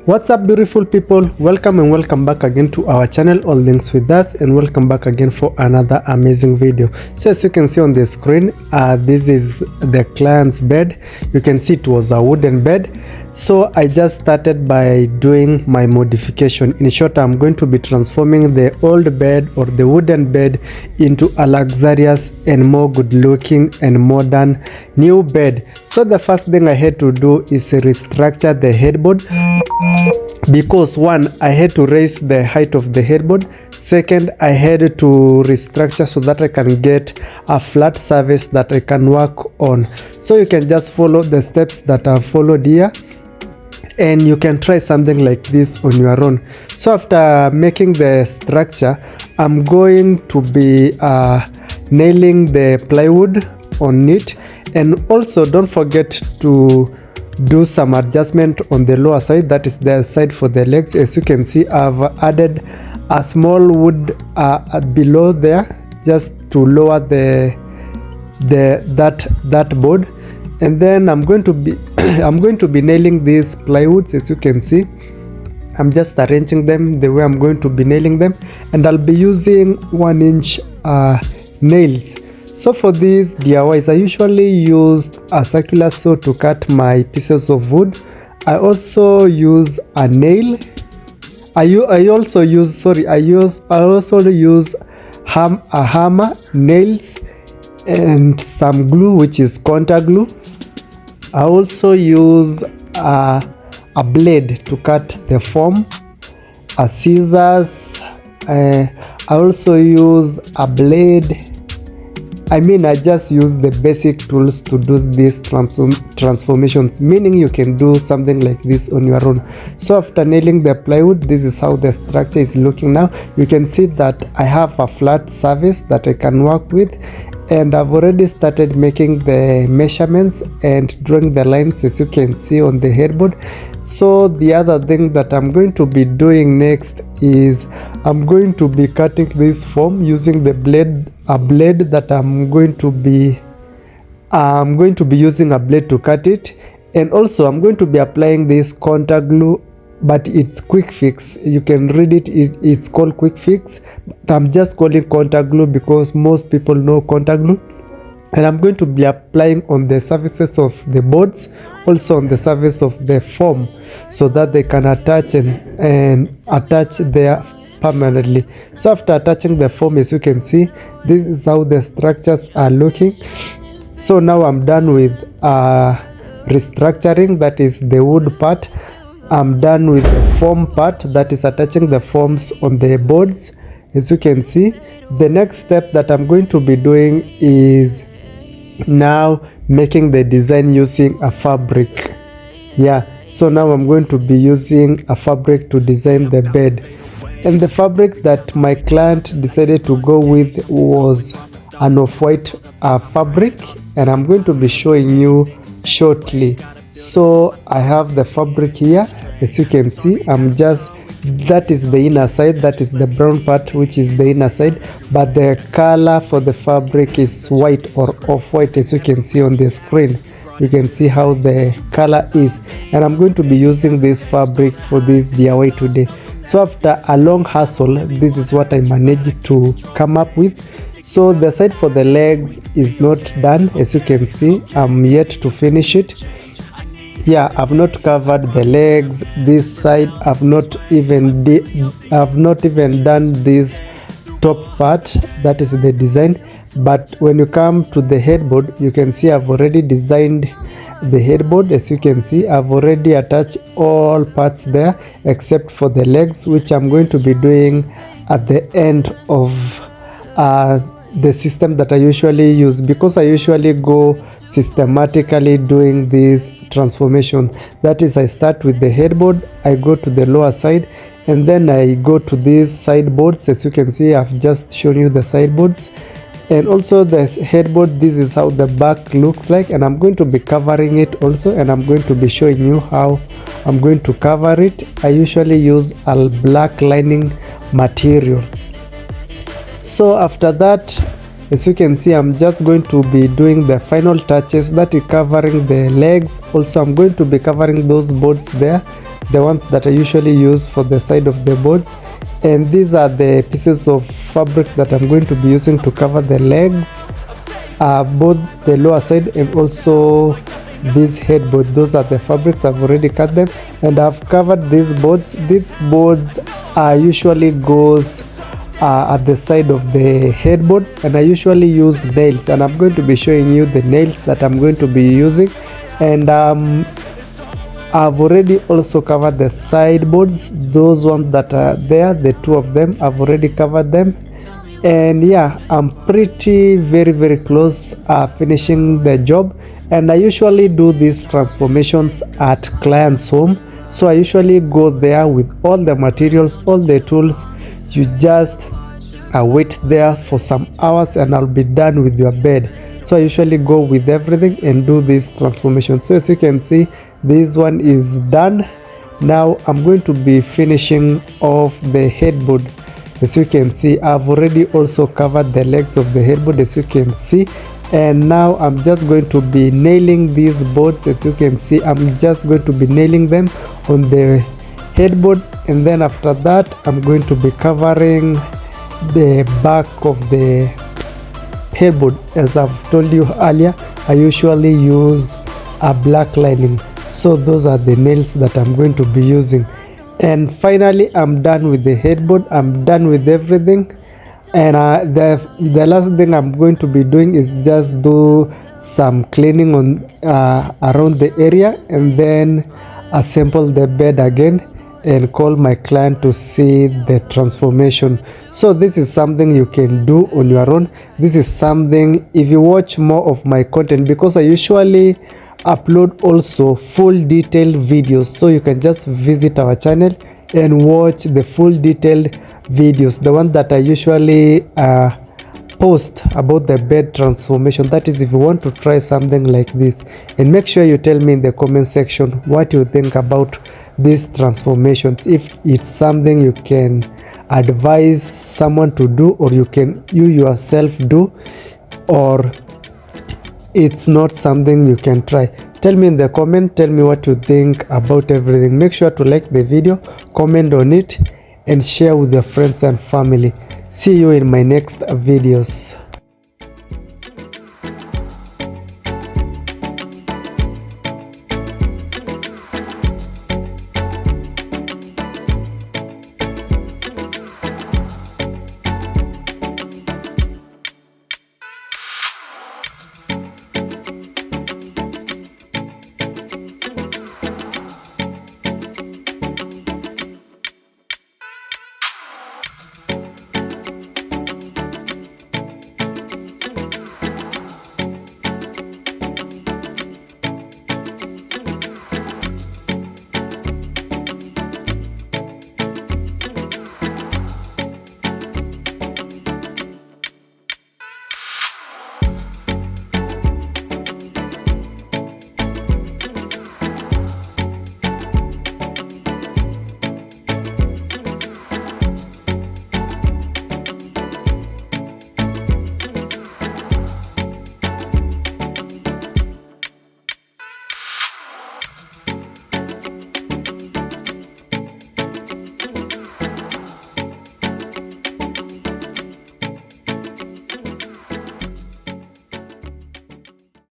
What's up, beautiful people? Welcome and welcome back again to our channel, All Things With Us, and welcome back again for another amazing video. So as you can see on the screen, this is the client's bed. You can see it was a wooden bed. So I just started by doing my modification. In short, I'm going to be transforming the old bed or the wooden bed into a luxurious and more good looking and modern new bed. So the first thing I had to do is restructure the headboard, because one, I had to raise the height of the headboard. Second, I had to restructure so that I can get a flat surface that I can work on. So you can just follow the steps that I've followed here, and you can try something like this on your own. So after making the structure, I'm going to be nailing the plywood on it, and also don't forget to do some adjustment on the lower side, that is the side for the legs. As you can see, I've added a small wood below there just to lower that board, and then I'm going to be I'm going to be nailing these plywoods. As you can see, I'm just arranging them the way I'm going to be nailing them, and I'll be using 1-inch nails. So for these DIYs, I usually use a circular saw to cut my pieces of wood. I also use a nail. I also use a hammer, nails, and some glue, which is contact glue. I also use a blade to cut the foam, a scissors. I also use a blade. I just use the basic tools to do these transformations, meaning you can do something like this on your own. So after nailing the plywood, this is how the structure is looking now. You can see that I have a flat surface that I can work with, and I've already started making the measurements and drawing the lines, as you can see on the headboard. So the other thing that I'm going to be doing next is I'm going to be cutting this foam using a blade that I'm going to be using a blade to cut it, and also I'm going to be applying this contact glue, but it's quick fix. You can read it, it's called quick fix, but I'm just calling contact glue because most people know contact glue. And I'm going to be applying on the surfaces of the boards, also on the surface of the foam, so that they can attach and attach there permanently. So after attaching the foam, as you can see, this is how the structures are looking. So now I'm done with restructuring, that is the wood part. I'm done with the foam part, that is attaching the foams on the boards. As you can see, the next step that I'm going to be doing is now making the design using a fabric. So now I'm going to be using a fabric to design the bed, and the fabric that my client decided to go with was an off-white fabric, and I'm going to be showing you shortly. So I have the fabric here, as you can see. That is the inner side, that is the brown part, which is the inner side, but the color for the fabric is white or off-white, as you can see on the screen. You can see how the color is, and I'm going to be using this fabric for this DIY today. So after a long hustle, this is what I managed to come up with. So the side for the legs is not done, as you can see. I'm yet to finish it. I've not covered the legs. This side I've not even done this top part, that is the design. But when you come to the headboard, you can see I've already designed the headboard. As you can see, I've already attached all parts there except for the legs, which I'm going to be doing at the end of the system that I usually use, because I usually go systematically doing this transformation. That is, I start with the headboard, I go to the lower side, and then I go to these sideboards. As you can see, I've just shown you the sideboards, and also the headboard. This is how the back looks like, and I'm going to be covering it also, and I'm going to be showing you how I'm going to cover it. I usually use a black lining material. So after that, as you can see, I'm just going to be doing the final touches, that is covering the legs. Also, I'm going to be covering those boards there the ones that I usually use for the side of the boards. And these are the pieces of fabric that I'm going to be using to cover the legs, both the lower side and also this headboard. Those are the fabrics. I've already cut them and I've covered these boards. These boards usually goes at the side of the headboard, and I usually use nails, and I'm going to be showing you the nails that I'm going to be using. And I've already also covered the sideboards, those ones that are there, the two of them, I've already covered them. And yeah, I'm pretty very close finishing the job. And I usually do these transformations at client's home, so I usually go there with all the materials, all the tools. You just wait there for some hours and I'll be done with your bed. So I usually go with everything and do this transformation. So as you can see, this one is done. Now I'm going to be finishing off the headboard. As you can see, I've already also covered the legs of the headboard, as you can see. And now I'm just going to be nailing these boards. As you can see, I'm just going to be nailing them on the headboard, and then after that I'm going to be covering the back of the headboard. As I've told you earlier, I usually use a black lining, so those are the nails that I'm going to be using. And finally, I'm done with the headboard. I'm done with everything, and the last thing I'm going to be doing is just do some cleaning on around the area, and then assemble the bed again and call my client to see the transformation. So this is something you can do on your own. This is something, if you watch more of my content, because I usually upload also full detailed videos, so you can just visit our channel and watch the full detailed videos, the one that I usually post about the bed transformation. That is, if you want to try something like this. And make sure you tell me in the comment section what you think about these transformations, if it's something you can advise someone to do, or you yourself do, or it's not something you can try. Tell me in the comment, tell me what you think about everything. Make sure to like the video, comment on it, and share with your friends and family. See you in my next videos.